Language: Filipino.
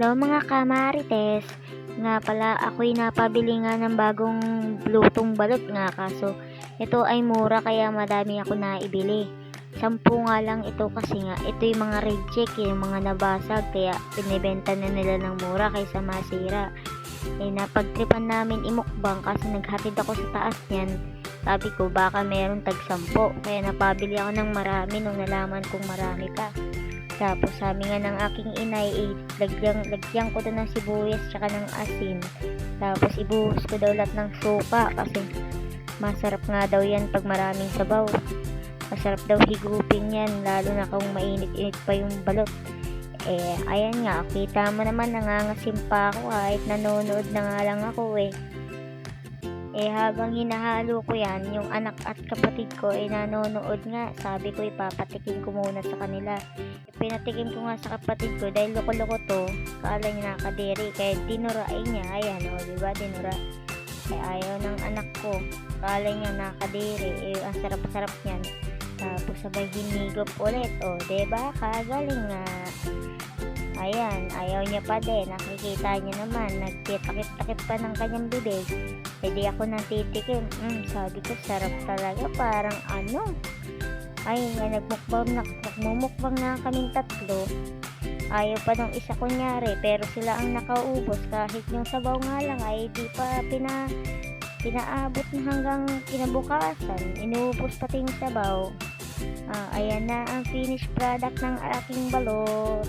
Hello mga kamarites, nga pala ako'y napabili nga ng bagong lutong balot nga kaso ito ay mura kaya madami ako naibili. 10 nga lang ito kasi nga ito yung mga reject, yung mga nabasag kaya binibenta na nila ng mura kaysa masira. Napagtripan namin imukbang kasi naghatid ako sa taas niyan. Sabi ko baka meron tag 10 kaya napabili ako ng marami nung nalaman kong marami pa. Tapos sabi nga ng aking inay, lagyan ko daw ng sibuyas tsaka ng asin. Tapos ibuhos ko daw lahat ng suka kasi masarap nga daw yan pag maraming sabaw. Masarap daw higupin yan lalo na kung mainit-init pa yung balot. Ayan nga, kita mo naman nangangasim pa ako kahit nanonood na nga lang ako habang hinahalo ko yan, yung anak at kapatid ko nanonood nga. Sabi ko ipapatikim ko muna sa kanila. Pinatikim ko nga sa kapatid ko dahil loko-loko to. Kala niya nakadiri kaya dinurain niya. Ayan diba dinura. Ayaw ng anak ko. Kala niya nakadiri. Ang sarap-sarap niyan. Tapos sabay hinigop ulit. Diba? Kagaling nga. Ayan, ayaw niya pa din. Nakikita niya naman, nagtitakip-takip pa ng kanyang bibig. Di ako natitikim. Sabi ko, sarap talaga. Parang ano. Nagmumukbang na kaming tatlo. Ayaw pa nung isa kunyari, pero sila ang nakaubos. Kahit yung sabaw nga lang ay di pa pinaabot na hanggang kinabukasan. Inuubos pati yung sabaw. Ayan na ang finished product ng aking balot.